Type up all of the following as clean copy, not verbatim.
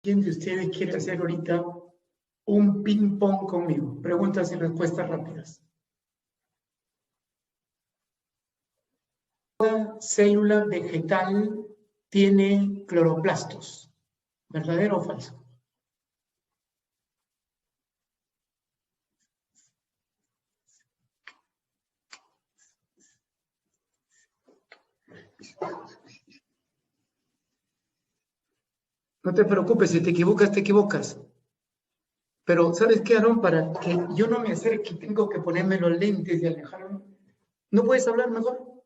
¿Quién de ustedes quiere hacer ahorita un ping-pong conmigo? Preguntas y respuestas rápidas. Toda célula vegetal tiene cloroplastos. ¿Verdadero o falso? No te preocupes, si te equivocas, te equivocas. Pero, ¿sabes qué, Aarón? Para que yo no me acerque, tengo que ponerme los lentes y alejarme. ¿No puedes hablar mejor?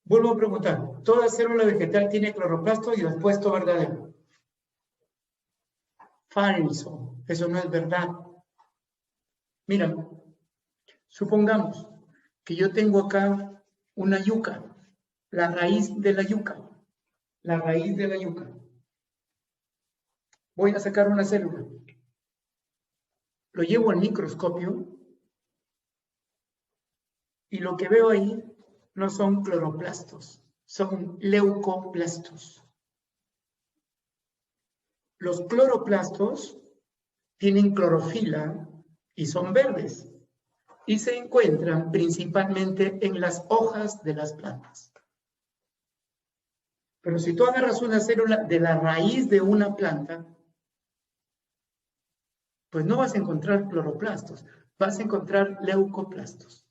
Vuelvo a preguntar. Toda célula vegetal tiene cloroplasto y respuesta verdadero. Falso. Eso no es verdad. Mira, supongamos que yo tengo acá una yuca, la raíz de la yuca, la raíz de la yuca. Voy a sacar una célula. Lo llevo al microscopio y lo que veo ahí no son cloroplastos, son leucoplastos. Los cloroplastos tienen clorofila y son verdes y se encuentran principalmente en las hojas de las plantas. Pero si tú agarras una célula de la raíz de una planta, pues no vas a encontrar cloroplastos, vas a encontrar leucoplastos.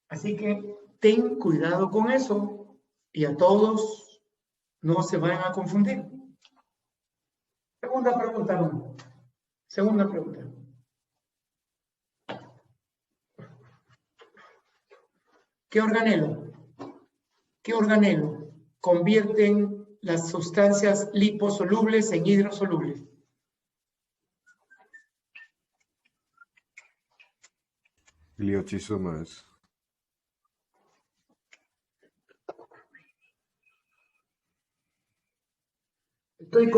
Así que ten cuidado con eso y a todos no se vayan a confundir. Segunda pregunta. Segunda pregunta. ¿Qué organelo convierten las sustancias liposolubles en hidrosolubles? Gliochisomas. Estoy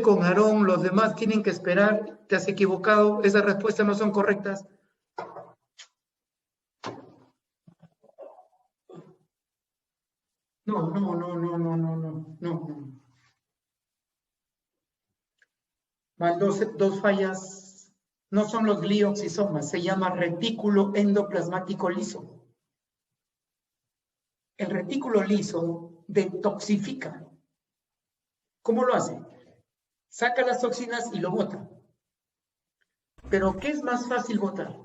con Aarón, los demás tienen que esperar, te has equivocado, esas respuestas no son correctas. No. Van dos fallas, no son los glioxisomas, se llama retículo endoplasmático liso. El retículo liso detoxifica. ¿Cómo lo hace? Saca las toxinas y lo bota. Pero ¿qué es más fácil botar?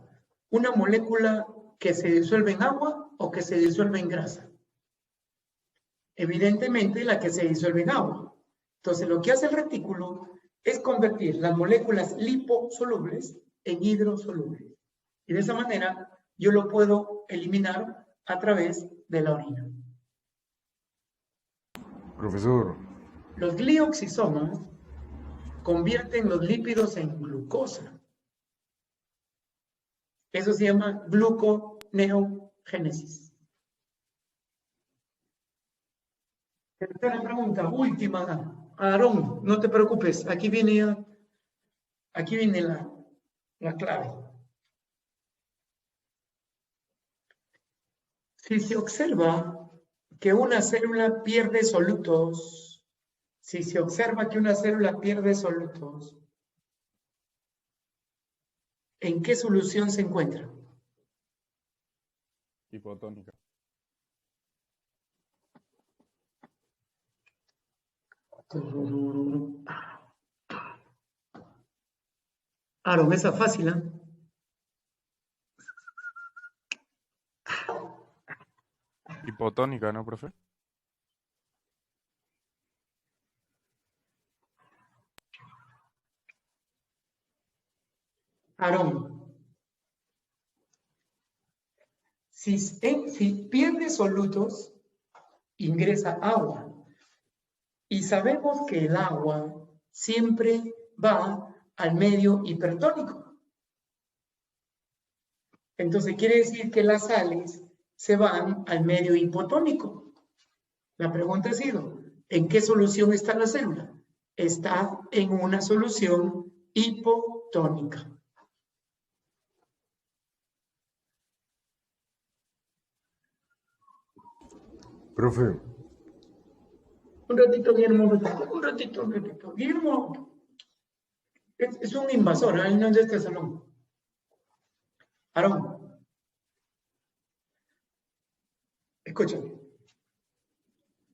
¿Una molécula que se disuelve en agua o que se disuelve en grasa? Evidentemente la que se disuelve en agua. Entonces lo que hace el retículo es convertir las moléculas liposolubles en hidrosolubles. Y de esa manera yo lo puedo eliminar a través de la orina. Profesor. Los glioxisomas convierten los lípidos en glucosa. Eso se llama gluconeogénesis. Tercera pregunta, última. Aarón, no te preocupes, aquí viene la clave. Si se observa que una célula pierde solutos, ¿en qué solución se encuentra? Hipotónica. Aarón, esa fácil, ¿eh? Hipotónica, ¿no, profe? Aarón, si pierde solutos, ingresa agua. Y sabemos que el agua siempre va al medio hipertónico. Entonces quiere decir que las sales se van al medio hipotónico. La pregunta ha sido, ¿en qué solución está la célula? Está en una solución hipotónica. Profe, Un ratito, Guillermo, un ratito. Guillermo es un invasor, ahí no es de este salón. Aarón, escúchame.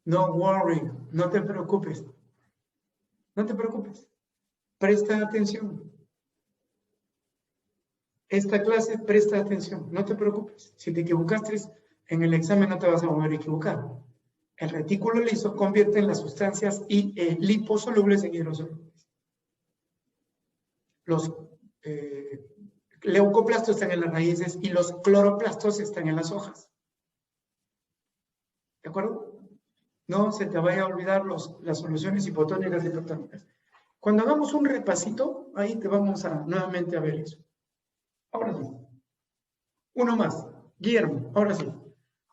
No worry, no te preocupes. No te preocupes. Presta atención. Esta clase, presta atención. No te preocupes. Si te equivocaste en el examen, no te vas a volver a equivocar. El retículo liso convierte en las sustancias liposolubles en hidrosolubles. Los leucoplastos están en las raíces y los cloroplastos están en las hojas. ¿De acuerdo? No se te vaya a olvidar las soluciones hipotónicas y hipotónicas. Cuando hagamos un repasito, ahí te vamos a nuevamente a ver eso. Ahora sí. Uno más. Guillermo, ahora sí.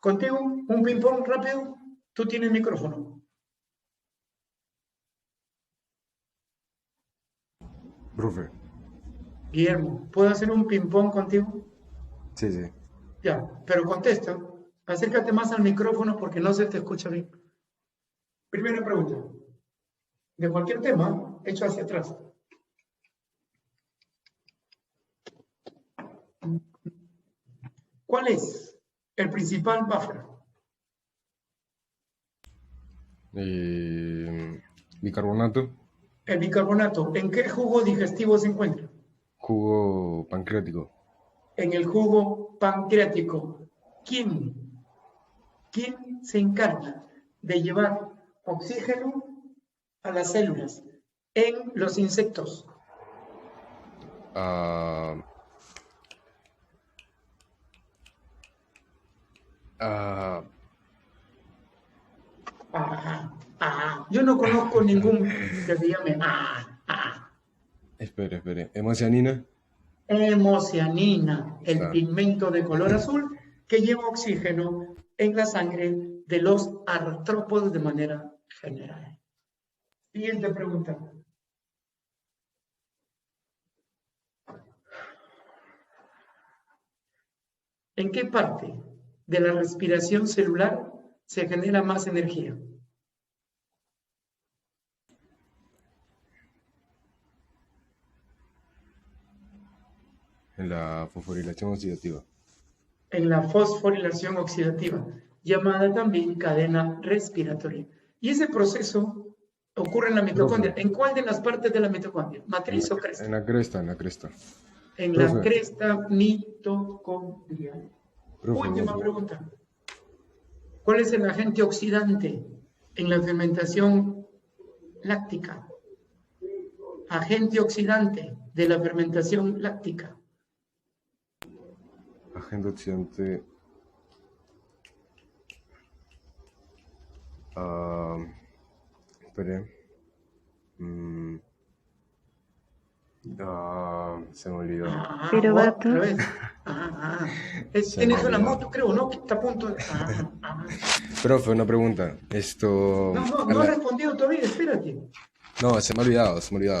Contigo, un ping-pong rápido. Tú tienes micrófono. profe. Guillermo, ¿puedo hacer un ping-pong contigo? Sí, sí. Ya, pero contesta. Acércate más al micrófono porque no se te escucha bien. Primera pregunta. De cualquier tema, hecho hacia atrás. ¿Cuál es el principal buffer? Bicarbonato, El bicarbonato. ¿En qué jugo digestivo se encuentra? jugo pancreático. En el jugo pancreático. ¿Quién se encarga de llevar oxígeno a las células en los insectos? Yo no conozco ningún que se llame Espere. Hemocianina. hemocianina, el Claro. pigmento de color azul que lleva oxígeno en la sangre de los artrópodos de manera general. Siguiente pregunta. ¿En qué parte de la respiración celular se genera más energía? En la fosforilación oxidativa. En la fosforilación oxidativa, llamada también cadena respiratoria. Y ese proceso ocurre en la mitocondria. ¿En cuál de las partes de la mitocondria? ¿Matriz o cresta? En la cresta. En Profe. la cresta mitocondrial. Profe, Última pregunta. ¿Cuál es el agente oxidante en la fermentación láctica? Agente oxidante de la fermentación láctica. Agente oxidante. Espere. Se me olvidó. Otra vez. Tienes una moto, creo, ¿no? Que está a punto de... Profe, una pregunta. No he respondido todavía, espérate. No, se me ha olvidado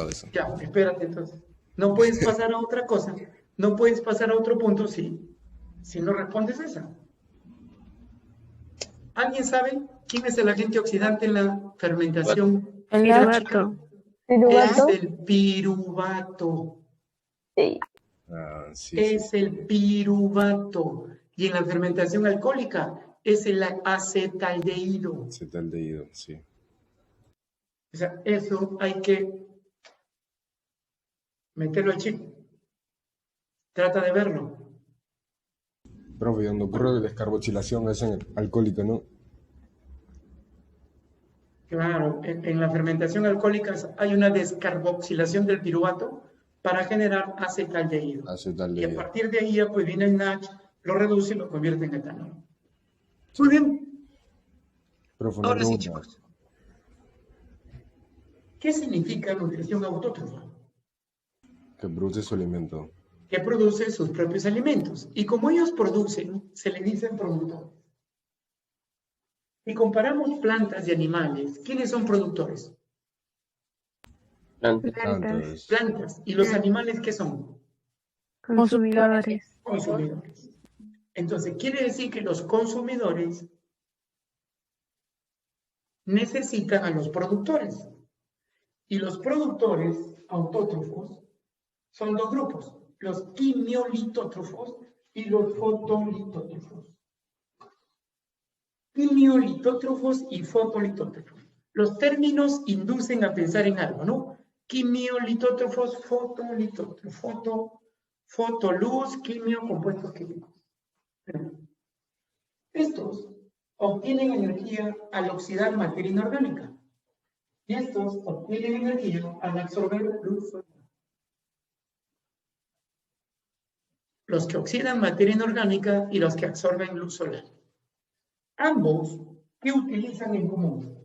eso. Ya, espérate entonces. No puedes pasar a otra cosa. No puedes pasar a otro punto si no respondes esa. ¿Alguien sabe quién es el agente oxidante en la fermentación? El lacto. Es el piruvato. Sí. Es el piruvato. Y en la fermentación alcohólica es el acetaldehído. Acetaldehído, sí. O sea, eso hay que meterlo al chip. Trata de verlo. Profe, donde ocurre la descarboxilación es en el alcohólico, ¿no? Claro, en la fermentación alcohólica hay una descarboxilación del piruvato para generar acetaldehído. Y a partir de ahí pues viene el NADH, lo reduce y lo convierte en etanol. Muy bien. Profe, Ahora sí, chicos. ¿Qué significa nutrición autótrofa? Que produce su alimento. Que produce sus propios alimentos. Y como ellos producen, se le dicen productores. Si comparamos plantas y animales, ¿quiénes son productores? Plantas. ¿Y los animales qué son? Consumidores. Consumidores. Entonces, quiere decir que los consumidores necesitan a los productores. Y los productores autótrofos son dos grupos, los quimiolitótrofos y los fotolitótrofos. Quimiolitótrofos y fotolitótrofos. Los términos inducen a pensar en algo, ¿no? Quimiolitótrofos, fotolitótrofos, fotoluz, quimio, compuestos químicos. Estos obtienen energía al oxidar materia inorgánica. Y estos obtienen energía al absorber luz solar. Los que oxidan materia inorgánica y los que absorben luz solar. Ambos, ¿qué utilizan en común?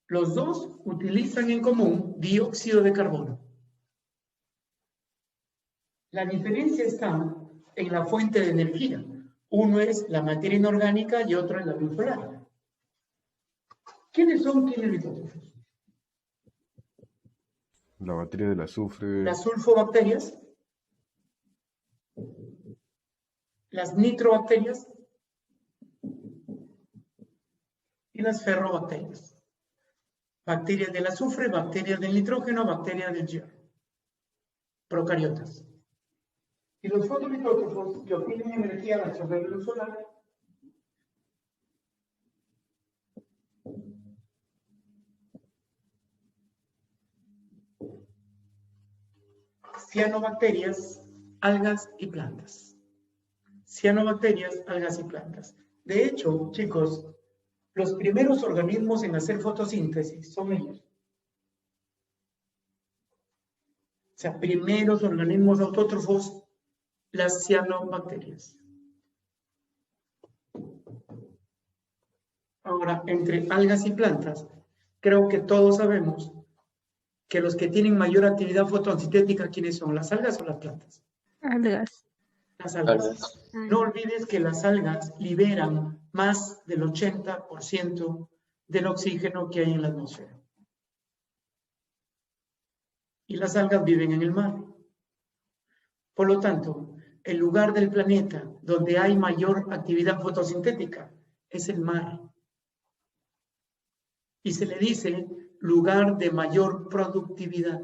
Los dos utilizan en común dióxido de carbono. La diferencia está en la fuente de energía. Uno es la materia inorgánica y otro es la luz solar. ¿Quiénes son quimiolitótrofos? La batería del azufre. Las sulfobacterias, las nitrobacterias y las ferrobacterias. Bacterias del azufre, bacterias del nitrógeno, bacterias del hierro. Procariotas. Y los fotolitótrofos que obtienen energía al absorber luz solar cianobacterias, algas y plantas. Cianobacterias, algas y plantas. De hecho, chicos, los primeros organismos en hacer fotosíntesis son ellos. O sea, primeros organismos autótrofos, las cianobacterias. Ahora, entre algas y plantas, creo que todos sabemos que los que tienen mayor actividad fotosintética, ¿quiénes son? ¿Las algas o las plantas? Algas. Las algas. No olvides que las algas liberan más del 80% del oxígeno que hay en la atmósfera. Y las algas viven en el mar. Por lo tanto, el lugar del planeta donde hay mayor actividad fotosintética es el mar. Y se le dice lugar de mayor productividad.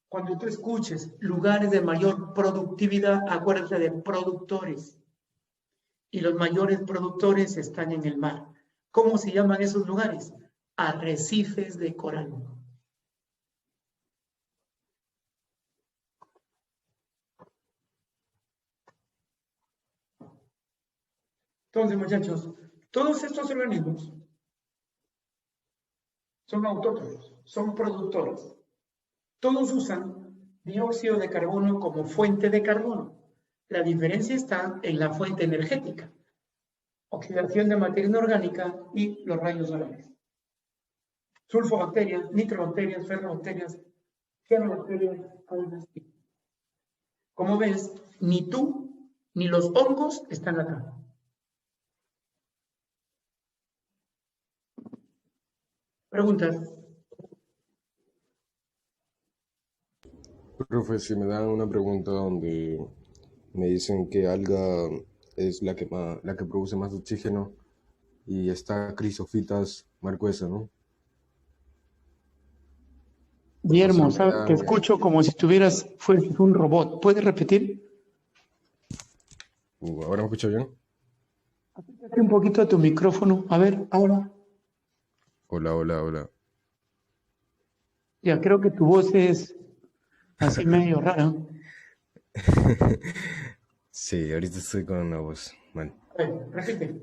Cuando tú escuches lugares de mayor productividad, acuérdate de productores. Y los mayores productores están en el mar. ¿Cómo se llaman esos lugares? Arrecifes de coral. Entonces, muchachos, todos estos organismos son autótrofos, son productores. Todos usan dióxido de carbono como fuente de carbono. La diferencia está en la fuente energética. Oxidación de materia inorgánica y los rayos solares. Sulfobacterias, nitrobacterias, ferrobacterias, cianobacterias, algas. Como ves, ni tú ni los hongos están acá. Preguntas. Profe, si me dan una pregunta donde me dicen que alga es la que produce más oxígeno y está Chrysophytas, marco esa, ¿no? Guillermo, O sea, te escucho como si fueras un robot. ¿Puedes repetir? ¿Ahora me escucha bien? Acércate un poquito a tu micrófono. A ver, ahora. Hola. Ya, creo que tu voz es así medio rara. Sí, ahorita estoy con una voz. Bueno, A ver, repite.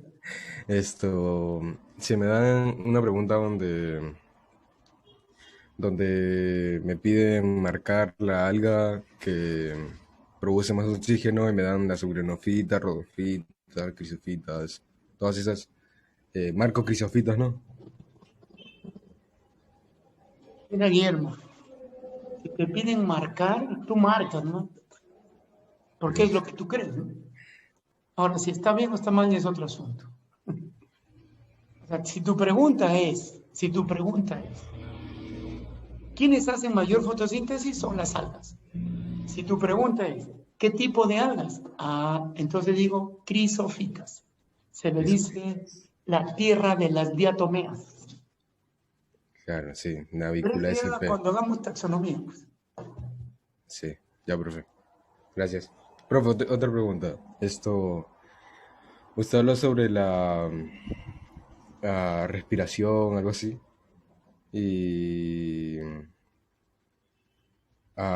si me dan una pregunta donde me piden marcar la alga que produce más oxígeno y me dan la sucrinofita, rodofita, crisofitas, todas esas, marco crisofitas, ¿no? Mira, Guillermo, si te piden marcar, tú marcas, ¿no? Porque es lo que tú crees, ¿no? Ahora, si está bien o está mal es otro asunto. O sea, si tu pregunta es, ¿quiénes hacen mayor fotosíntesis? Son las algas. Si tu pregunta es, ¿qué tipo de algas? Ah, entonces digo crisofitas. Se le dice la tierra de las diatomeas. Claro, sí, Pero Navícula eso ya SP. cuando hagamos taxonomía, pues. Sí, ya, profe. Gracias. Profe, otra pregunta. Usted habló sobre la respiración, algo así, y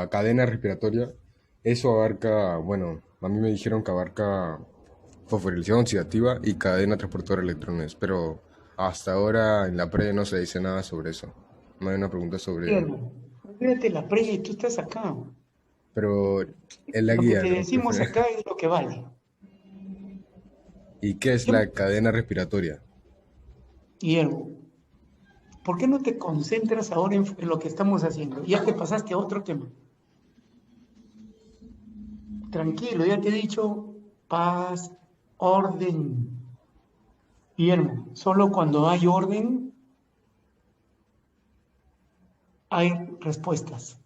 cadena respiratoria. Eso abarca, bueno, a mí me dijeron que abarca fosforilación oxidativa y cadena transportadora de electrones, pero hasta ahora en la pre no se dice nada sobre eso. No hay una pregunta sobre... Tierno, olvídate la pre, tú estás acá. Pero en la Lo que guía, te ¿no, decimos profe? acá es lo que vale. ¿Y qué es Yo, la cadena respiratoria? Guillermo, ¿por qué no te concentras ahora en lo que estamos haciendo? Ya te pasaste a otro tema. Tranquilo, ya te he dicho paz, orden. Guillermo, solo cuando hay orden hay respuestas.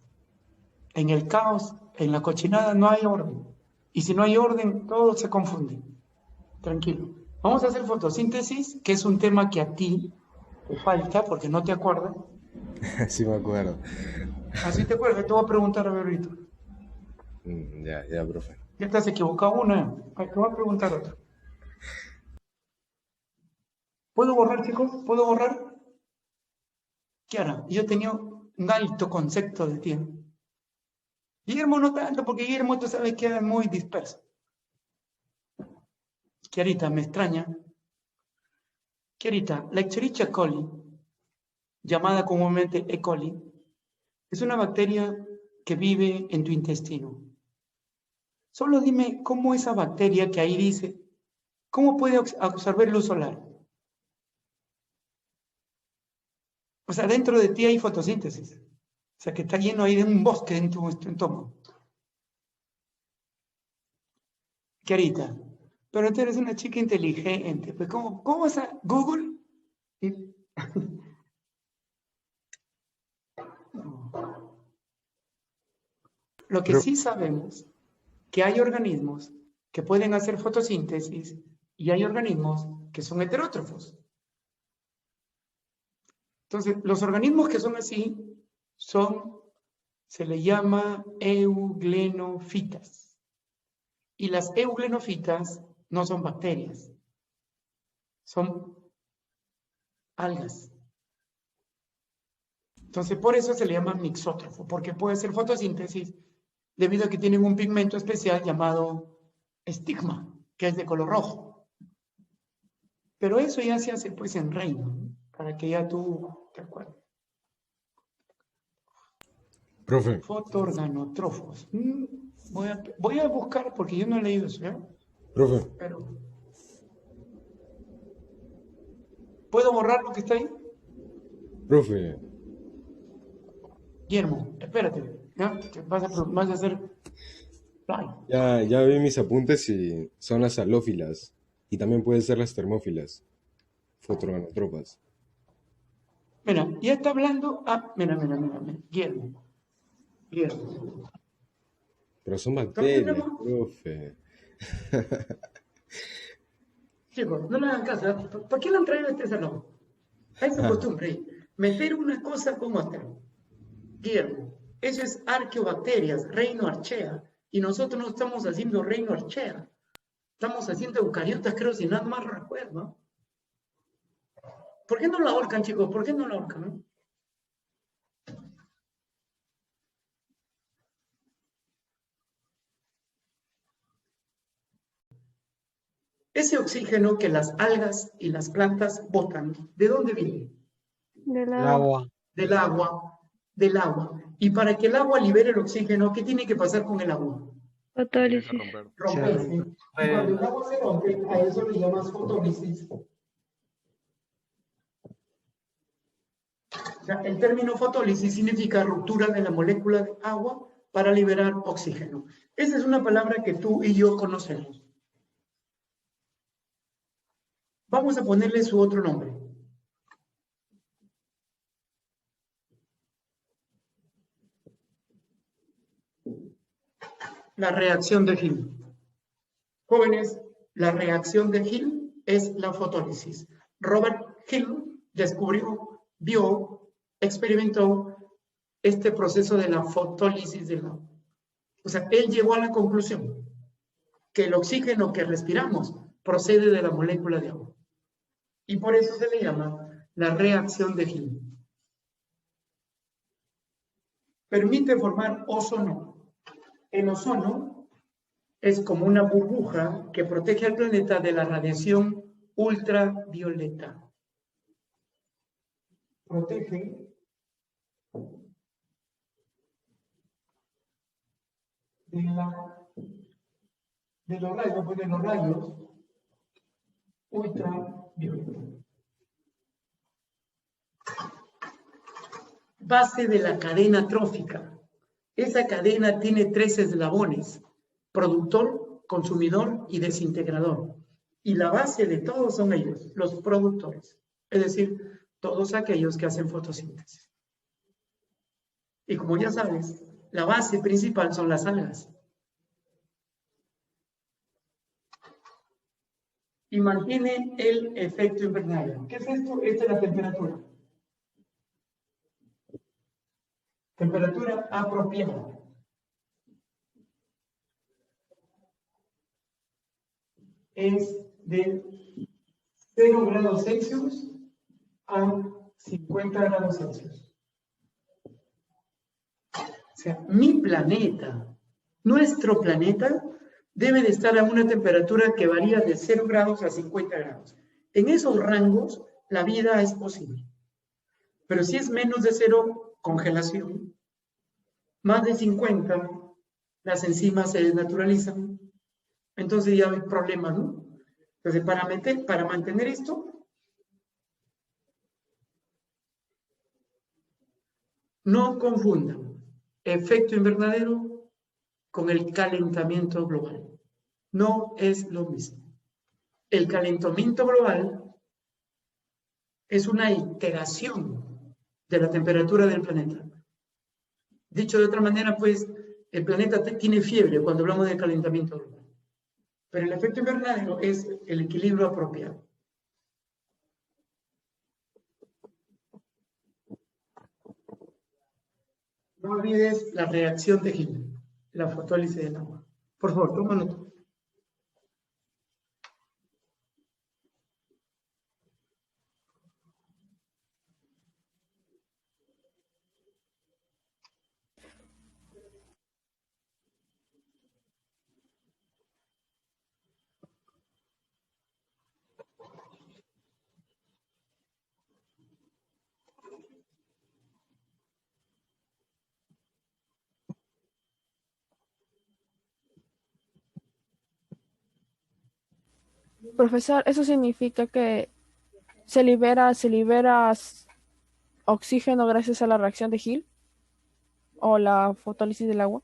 En el caos, en la cochinada, no hay orden. Y si no hay orden, todo se confunde. Tranquilo. Vamos a hacer fotosíntesis, que es un tema que a ti te falta porque no te acuerdas. Sí me acuerdo. Así te acuerdas, te voy a preguntar a ver ahorita. Ya, profe. Ya te has equivocado una, te voy a preguntar otra. ¿Puedo borrar, chicos? ¿Puedo borrar? Kiara, yo tenía un alto concepto de ti. Guillermo no tanto, porque Guillermo tú sabes que es muy disperso. Kiarita, me extraña. Kiarita, la Escherichia coli, llamada comúnmente E. coli, es una bacteria que vive en tu intestino. Solo dime cómo esa bacteria que ahí dice, ¿cómo puede absorber luz solar? O sea, dentro de ti hay fotosíntesis. O sea, que está lleno ahí de un bosque en tu estómago. Kiarita, pero tú eres una chica inteligente. Pues, ¿cómo vas a Google? Lo que Pero, sí sabemos que hay organismos que pueden hacer fotosíntesis y hay organismos que son heterótrofos. Entonces, los organismos que son así se le llama euglenofitas. Y las euglenofitas no son bacterias, son algas. Entonces, por eso se le llama mixótrofo, porque puede hacer fotosíntesis debido a que tienen un pigmento especial llamado estigma, que es de color rojo. Pero eso ya se hace pues en reino, ¿no? Para que ya tú te acuerdes. Profe, Fotoorganotrofos. Voy a buscar porque yo no he leído eso, ¿ya? profe, Pero, ¿puedo borrar lo que está ahí? profe. Guillermo, espérate, ¿ya? Vas a hacer... Ay, Ya vi mis apuntes y son las halófilas. Y también pueden ser las termófilas. Fotoorganotrópas. mira, ya está hablando... Ah, mira, Guillermo. Pero son También bacterias, tenemos... profe. Chicos, no le hagan caso. ¿Por qué lo han traído a este salón? Hay su costumbre, meter una cosa con otra. Guillermo, eso es arqueobacterias, reino archea. Y nosotros no estamos haciendo reino archea. Estamos haciendo eucariotas, creo, si nada más recuerdo. ¿Por qué no la ahorcan, chicos? ¿Por qué no la ahorcan? ¿No? Ese oxígeno que las algas y las plantas botan, ¿de dónde viene? Del El agua. agua. Del agua, del agua. Y para que el agua libere el oxígeno, ¿qué tiene que pasar con el agua? tiene que Fotólisis. romper. Romperse. Y cuando el agua se rompe, a eso le llamas fotólisis. O sea, el término fotólisis significa ruptura de la molécula de agua para liberar oxígeno. Esa es una palabra que tú y yo conocemos. Vamos a ponerle su otro nombre. la reacción de Hill. Jóvenes, la reacción de Hill es la fotólisis. Robert Hill descubrió, vio, experimentó este proceso de la fotólisis del agua. O sea, él llegó a la conclusión que el oxígeno que respiramos procede de la molécula de agua. Y por eso se le llama la reacción de Hill. Permite formar ozono. El ozono es como una burbuja que protege al planeta de la radiación ultravioleta. Protege de los rayos ultravioleta. Base de la cadena trófica. Esa cadena tiene 3 eslabones: productor, consumidor y desintegrador. Y la base de todos son ellos, los productores. Es decir, todos aquellos que hacen fotosíntesis. Y como ya sabes, la base principal son las algas. Y mantiene el efecto invernadero. ¿Qué es esto? Esta es la temperatura. Temperatura apropiada. Es de 0 grados Celsius a 50 grados Celsius. O sea, mi planeta, nuestro planeta, debe de estar a una temperatura que varía de 0 grados a 50 grados. En esos rangos, la vida es posible. Pero si es menos de 0, congelación. Más de 50, las enzimas se desnaturalizan. Entonces ya hay problemas, ¿no? Entonces, para mantener esto, no confundan efecto invernadero con el calentamiento global. No es lo mismo. El calentamiento global es una alteración de la temperatura del planeta. Dicho de otra manera, pues, el planeta tiene fiebre cuando hablamos de calentamiento global. Pero el efecto invernadero es el equilibrio apropiado. No olvides la reacción de Hill, la fotólisis del agua. Por favor, toma nota. Profesor, ¿eso significa que se libera oxígeno gracias a la reacción de Hill o la fotólisis del agua?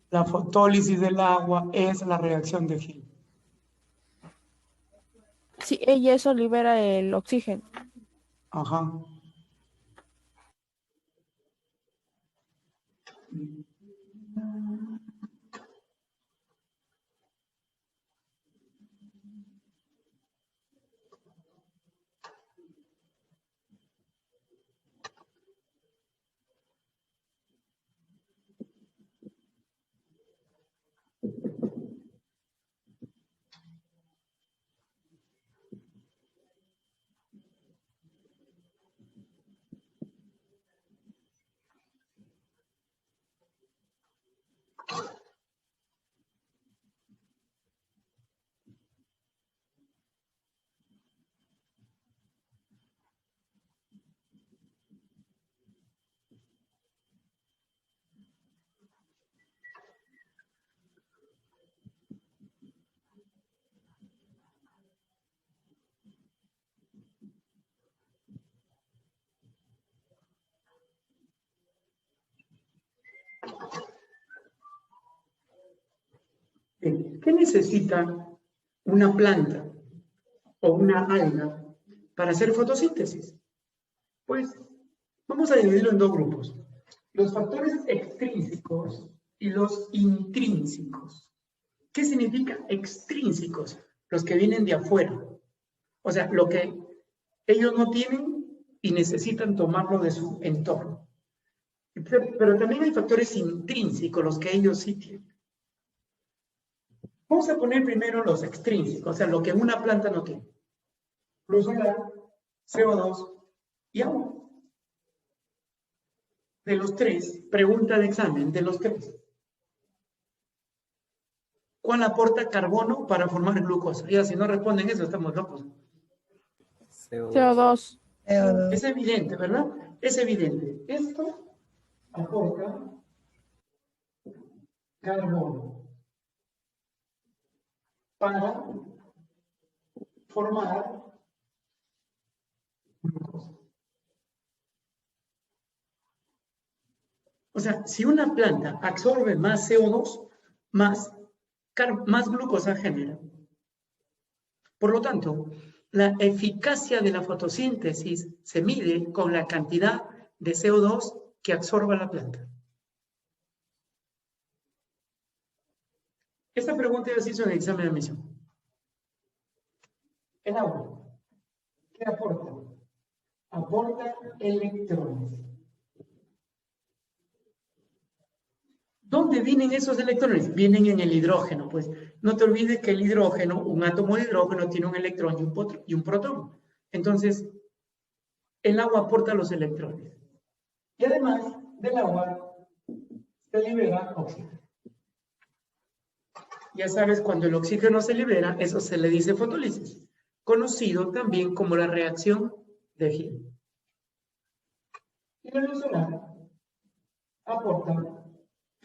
La fotólisis del agua es la reacción de Hill. Sí, y eso libera el oxígeno. Ajá. ¿Qué necesita una planta o una alga para hacer fotosíntesis? Pues vamos a dividirlo en 2 grupos. los factores extrínsecos y los intrínsecos. ¿Qué significa extrínsecos? Los que vienen de afuera. O sea, lo que ellos no tienen y necesitan tomarlo de su entorno. Pero también hay factores intrínsecos, los que ellos sí tienen. Vamos a poner primero los extrínsecos, o sea, lo que una planta no tiene. Luz solar, CO2 y agua. De los tres, pregunta de examen, de los tres. ¿Cuál aporta carbono para formar glucosa? Ya, si no responden eso, estamos locos. CO2. Es evidente, ¿verdad? Es evidente. Esto aporta carbono para formar glucosa. O sea, si una planta absorbe más CO2, más glucosa genera. Por lo tanto, la eficacia de la fotosíntesis se mide con la cantidad de CO2 que absorba la planta. Esta pregunta ya se hizo en el examen de admisión. El agua, ¿qué aporta? Aporta electrones. ¿Dónde vienen esos electrones? Vienen en el hidrógeno. Pues no te olvides que el hidrógeno, un átomo de hidrógeno tiene un electrón y un protón. Entonces, el agua aporta los electrones. Y además del agua, se libera oxígeno. Ya sabes, cuando el oxígeno se libera, eso se le dice fotólisis, conocido también como la reacción de Gill. Y la luz solar aporta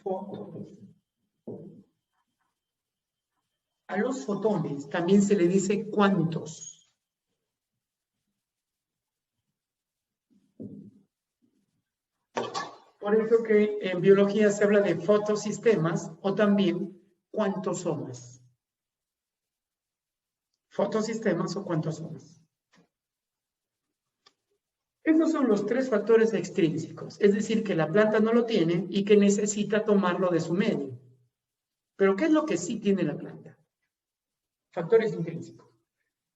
fotones. A los fotones también se le dice cuantos. Por eso que en biología se habla de fotosistemas o también cuantosomas. Fotosistemas o cuantosomas. Estos son los tres factores extrínsecos, es decir, que la planta no lo tiene y que necesita tomarlo de su medio. Pero ¿qué es lo que sí tiene la planta? Factores intrínsecos.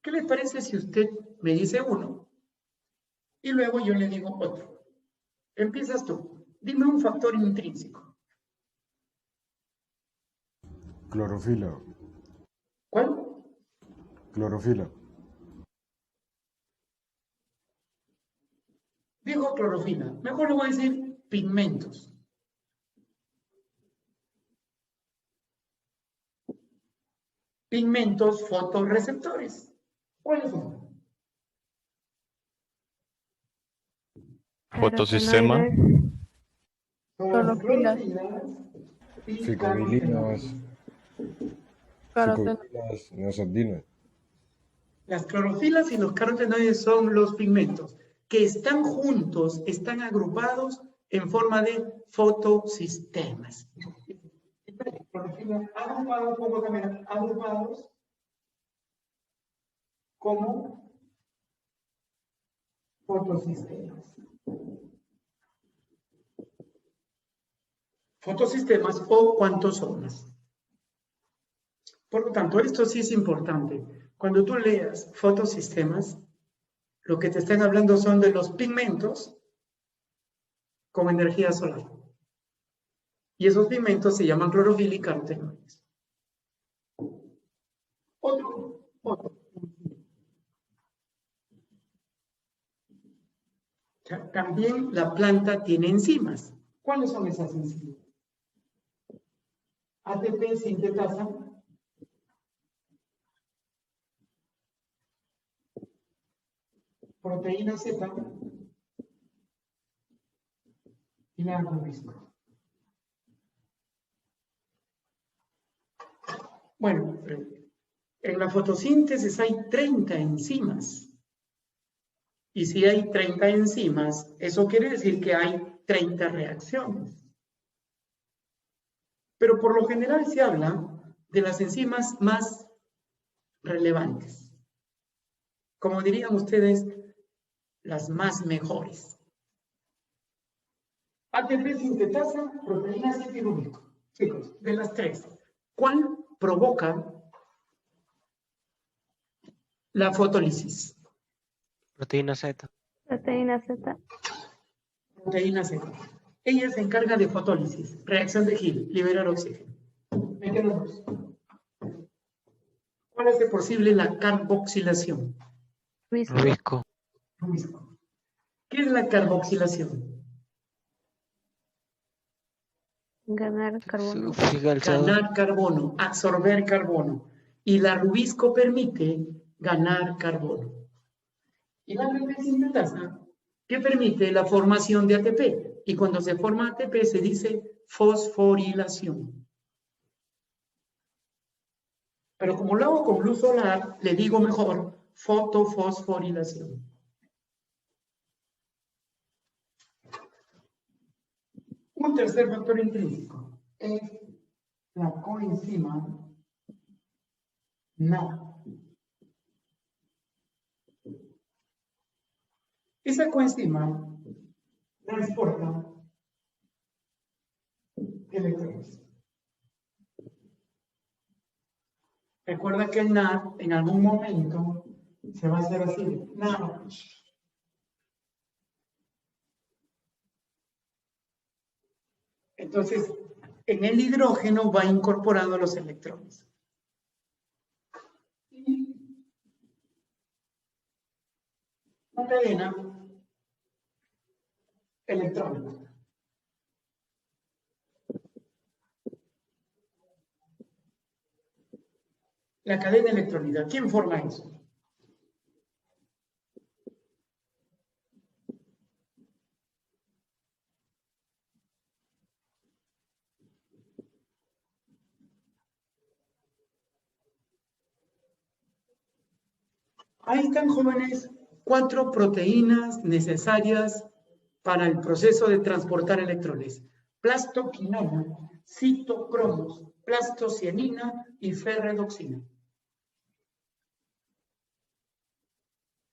¿Qué les parece si usted me dice uno y luego yo le digo otro? Empiezas tú. Dime un factor intrínseco. Clorofila. ¿Cuál? Clorofila. Dijo clorofila. Mejor le voy a decir pigmentos. Pigmentos fotorreceptores. ¿Cuáles son? Fotosistema. Son las Clorofilas. clorofilas y Ficomilinas. Carotenoides. Ficomilinas, neosardinas. Las clorofilas y los carotenoides son los pigmentos que están juntos, están agrupados en forma de fotosistemas. Clorofila agrupados, pongo cámara, agrupados como fotosistemas. Fotosistemas o cuantosomas. Por lo tanto, esto sí es importante. Cuando tú leas fotosistemas, lo que te están hablando son de los pigmentos con energía solar. Y esos pigmentos se llaman clorofila y carotenoides. Otro. También la planta tiene enzimas. ¿Cuáles son esas enzimas? ATP sintetasa. Proteína Z y la rubisco. Bueno, en la fotosíntesis hay 30 enzimas. Y si hay 30 enzimas, eso quiere decir que hay 30 reacciones. Pero por lo general se habla de las enzimas más relevantes. Como dirían ustedes, las más mejores. ATP sintetasa, proteína citirúbico. Chicos, de las tres, ¿cuál provoca la fotólisis? Proteína Z. Proteína Z. Proteína Z. Ella se encarga de fotólisis, reacción de Gill, liberar oxígeno. Me quedan dos. ¿Cuál hace posible la carboxilación? Rubisco. Rubisco. ¿Qué es la carboxilación? Ganar carbono. Fija el CO2. Ganar carbono, absorber carbono. Y la rubisco permite ganar carbono. Y la ATP sintetasa, que permite la formación de ATP. Y cuando se forma ATP se dice fosforilación. Pero como lo hago con luz solar, le digo mejor fotofosforilación. Un tercer factor intrínseco es la coenzima NAD. Esa coenzima transporta electrones. Recuerda que el NAD en algún momento se va a hacer así, NAD. Entonces, en el hidrógeno va incorporando los electrones. Y una cadena electrónica. La cadena electrónica, ¿quién forma eso? Ahí están, jóvenes, 4 proteínas necesarias para el proceso de transportar electrones. Plastoquinona, citocromos, plastocianina y ferredoxina.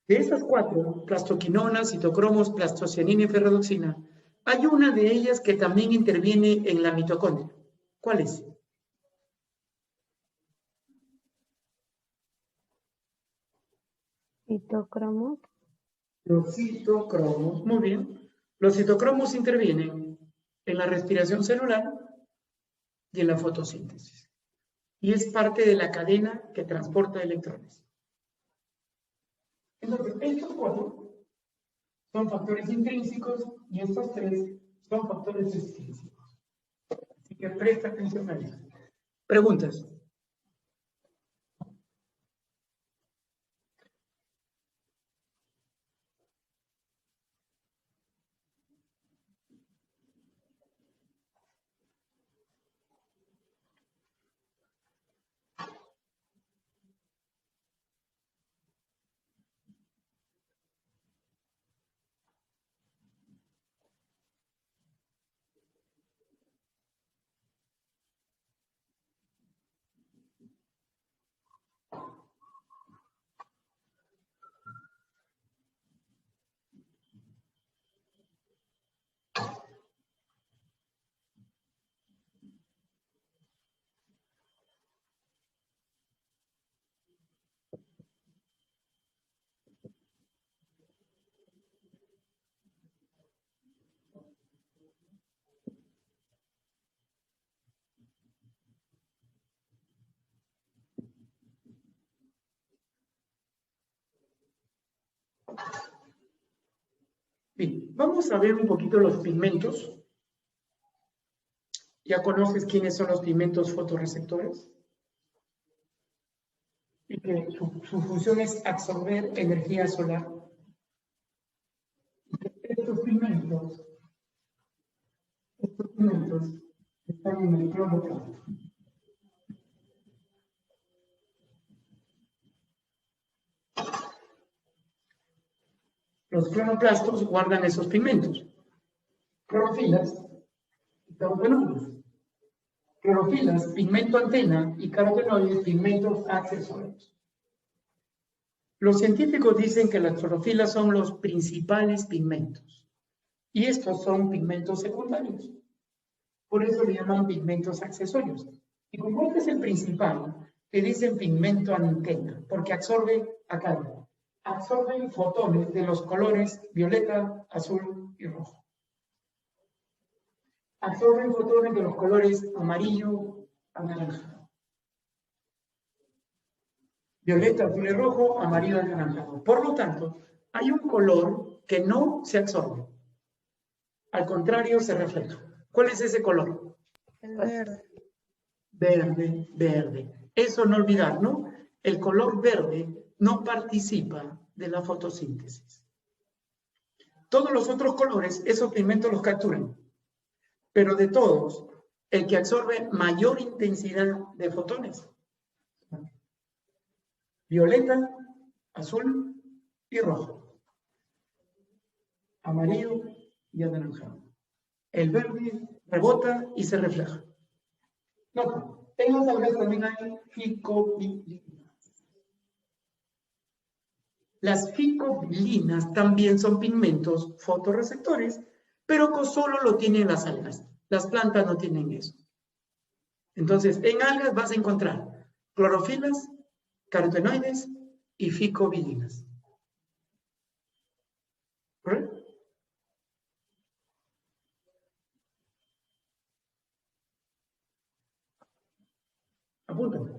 De esas 4, plastoquinona, citocromos, plastocianina y ferredoxina, hay una de ellas que también interviene en la mitocondria. ¿Cuál es? Citocromo. Los citocromos, muy bien. Los citocromos intervienen en la respiración celular y en la fotosíntesis. Y es parte de la cadena que transporta electrones. Entonces, estos 4 son factores intrínsecos y estos 3 son factores extrínsecos. Así que presta atención a eso. Preguntas. Bien, vamos a ver un poquito los pigmentos. ¿Ya conoces quiénes son los pigmentos fotorreceptores? Y que su función es absorber energía solar. Estos pigmentos están en el cloroplasto. Los cloroplastos guardan esos pigmentos. Clorofilas y carotenoides. Clorofilas, pigmento antena, y carotenoides, pigmentos accesorios. Los científicos dicen que las clorofilas son los principales pigmentos Y estos son pigmentos secundarios. Por eso le llaman pigmentos accesorios. Y como este es el principal, le dicen pigmento antena, porque absorbe acá. Absorben fotones de los colores violeta, azul y rojo. Absorben fotones de los colores amarillo, anaranjado. Violeta, azul y rojo, amarillo, anaranjado. Por lo tanto, hay un color que no se absorbe. Al contrario, se refleja. ¿Cuál es ese color? El verde. Verde, verde. Eso no olvidar, ¿no? El color verde no participa de la fotosíntesis. Todos los otros colores, esos pigmentos los capturan. Pero de todos, el que absorbe mayor intensidad de fotones. Violeta, azul y rojo. Amarillo y anaranjado. El verde rebota y se refleja. Nota, en las algas también hay ficobilinas. Las ficobilinas también son pigmentos fotorreceptores, pero que solo lo tienen las algas. Las plantas no tienen eso. Entonces, en algas vas a encontrar clorofilas, carotenoides y ficobilinas. ¿Correcto? Apúntame.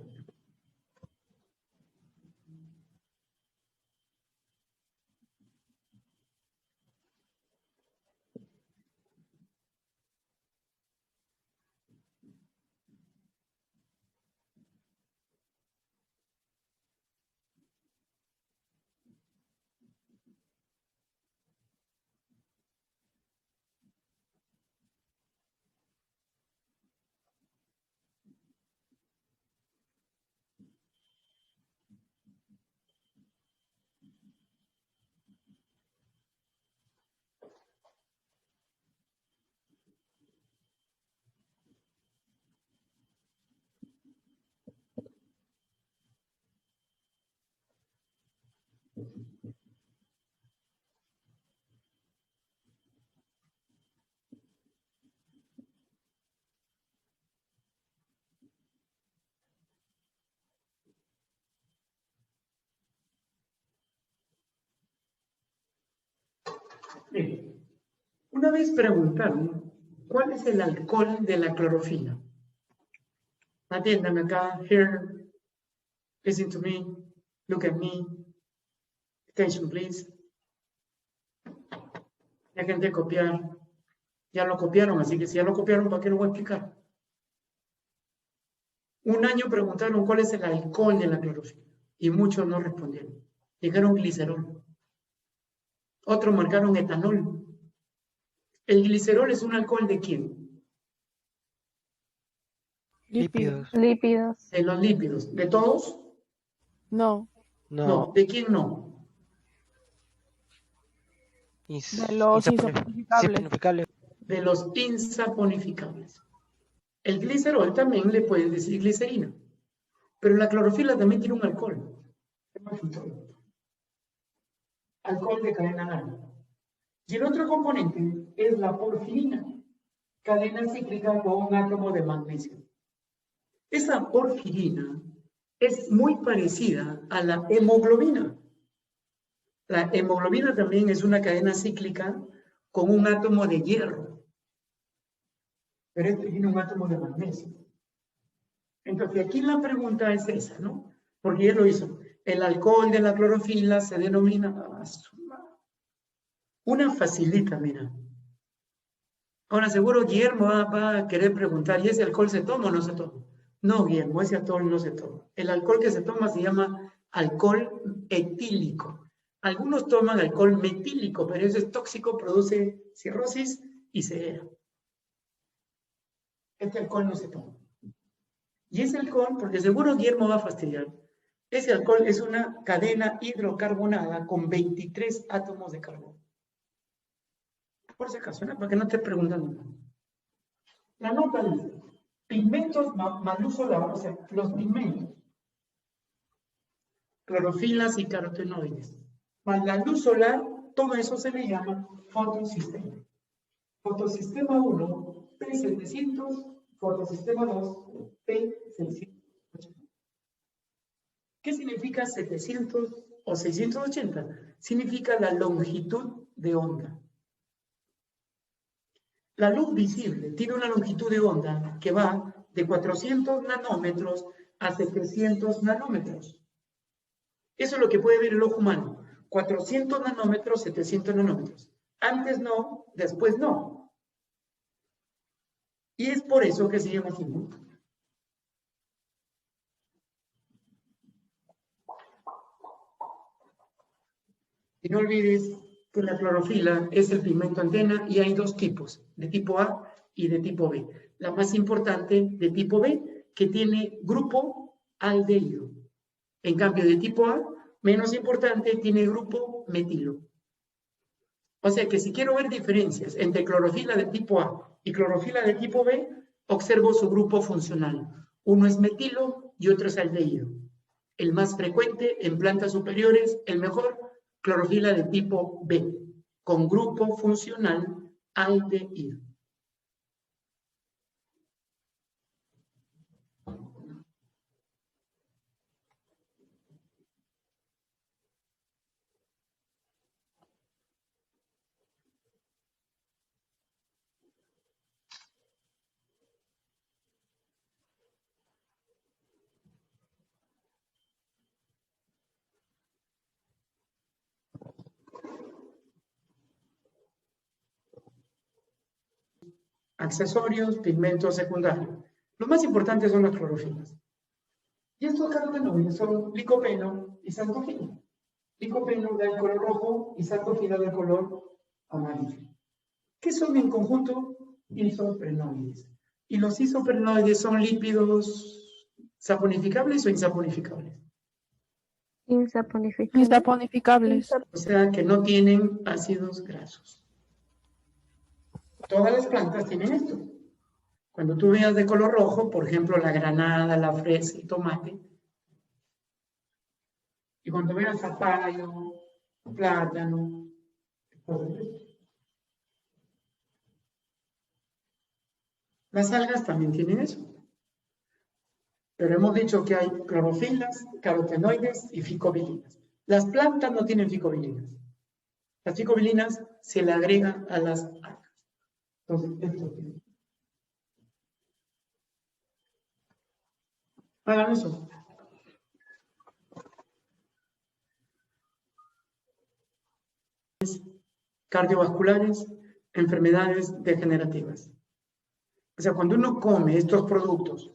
Bien. Una vez preguntaron, ¿cuál es el alcohol de la clorofila? Atiendan acá, here, listen to me, look at me, attention please. Dejen de copiar. Ya lo copiaron, así que si ya lo copiaron, ¿para qué lo voy a explicar? Un año preguntaron cuál es el alcohol de la clorofila y muchos no respondieron. Dijeron glicerol. Otros marcaron etanol. ¿El glicerol es un alcohol de quién? Lípidos. Lípidos. De los lípidos. ¿De todos? No, No. No. ¿De quién no? de los insaponificables. insaponificables. De los insaponificables. El glicerol también le pueden decir glicerina. Pero la clorofila también tiene un alcohol. Alcohol de cadena larga. Y el otro componente es la porfirina, cadena cíclica con un átomo de magnesio. Esa porfirina es muy parecida a la hemoglobina. La hemoglobina también es una cadena cíclica con un átomo de hierro. Pero este tiene un átomo de magnesio. Entonces, aquí la pregunta es esa, ¿no? Porque él lo hizo. El alcohol de la clorofila se denomina una facilita, mira. Ahora seguro Guillermo va a querer preguntar, ¿y ese alcohol se toma o no se toma? No, Guillermo, ese alcohol no se toma. El alcohol que se toma se llama alcohol etílico. Algunos toman alcohol metílico, pero eso es tóxico, produce cirrosis y ceguera. Este alcohol no se toma. Y ese alcohol, porque seguro Guillermo va a fastidiar, ese alcohol es una cadena hidrocarbonada con 23 átomos de carbono. Por si acaso, ¿no? Para que no te preguntando. La nota dice, pigmentos más luz solar, o sea, los pigmentos, clorofilas y carotenoides, más la luz solar, todo eso se le llama fotosistema. Fotosistema 1, P700, fotosistema 2, P680. ¿Qué significa 700 o 680? Significa la longitud de onda. La luz visible tiene una longitud de onda que va de 400 nanómetros a 700 nanómetros. Eso es lo que puede ver el ojo humano. 400 nanómetros, 700 nanómetros. Antes no, después no. Y es por eso que se llama así, ¿no? Y no olvides que la clorofila es el pigmento antena y hay dos tipos, de tipo A y de tipo B. La más importante, de tipo B, que tiene grupo aldehído. En cambio, de tipo A, menos importante, tiene grupo metilo. O sea que si quiero ver diferencias entre clorofila de tipo A y clorofila de tipo B, observo su grupo funcional. Uno es metilo y otro es aldehído. El más frecuente en plantas superiores, el mejor, clorofila de tipo B, con grupo funcional aldehído. Accesorios, pigmentos secundarios. Lo más importante son las clorofilas. Y estos carotenoides son licopeno y xantofila. Licopeno da el color rojo y xantofila da el color amarillo. ¿Qué son en conjunto? Isoprenoides. ¿Y los isoprenoides son lípidos saponificables o insaponificables? Insaponificables. Insaponificables. O sea que no tienen ácidos grasos. Todas las plantas tienen esto. Cuando tú veas de color rojo, por ejemplo, la granada, la fresa y tomate, y cuando veas zapallo, plátano, las algas también tienen eso. Pero hemos dicho que hay clorofilas, carotenoides y ficobilinas. Las plantas no tienen ficobilinas. Las ficobilinas se le agregan a las algas. Entonces, esto tiene. Hagan eso. Cardiovasculares, enfermedades degenerativas. O sea, cuando uno come estos productos,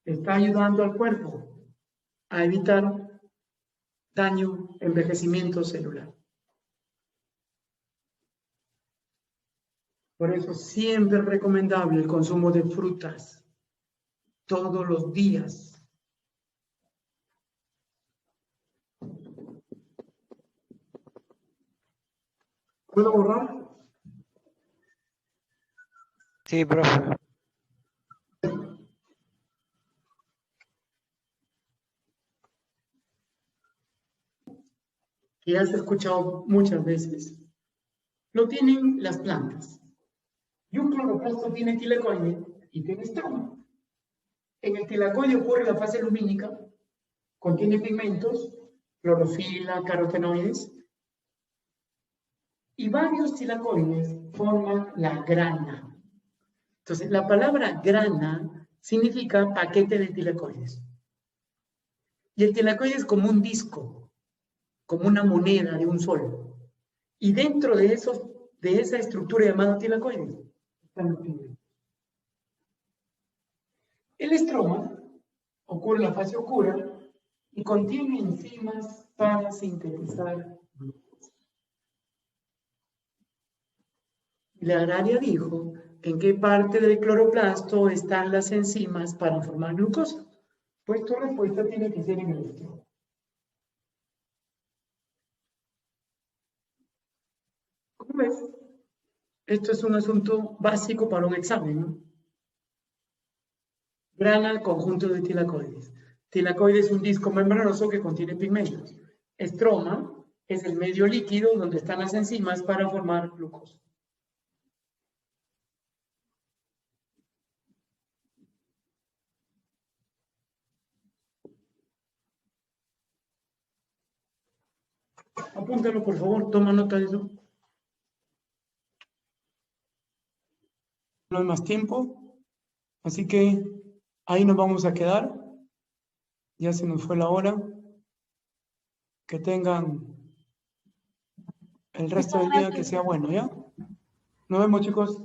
está ayudando al cuerpo a evitar daño, envejecimiento celular. Por eso siempre es recomendable el consumo de frutas todos los días. ¿Puedo borrar? Sí, profe. Que has escuchado muchas veces. Lo tienen las plantas. Y un cloroplasto tiene tilacoide y tiene estroma. En el tilacoide ocurre la fase lumínica, contiene pigmentos, clorofila, carotenoides, y varios tilacoides forman la grana. Entonces, la palabra grana significa paquete de tilacoides. Y el tilacoide es como un disco, como una moneda de un sol. Y dentro de esa estructura llamada tilacoide están los pigmentos. El estroma ocurre en la fase oscura y contiene enzimas para sintetizar glucosa. La agraria dijo en qué parte del cloroplasto están las enzimas para formar glucosa. Pues tu respuesta tiene que ser en el estroma. ¿Cómo ves? Esto es un asunto básico para un examen, ¿no? Grana, conjunto de tilacoides. Tilacoide es un disco membranoso que contiene pigmentos. Estroma es el medio líquido donde están las enzimas para formar glucosa. Apúntalo, por favor, toma nota de eso. No hay más tiempo, así que ahí nos vamos a quedar. Ya se nos fue la hora. Que tengan el resto del día que sea bueno, ¿ya? Nos vemos, chicos.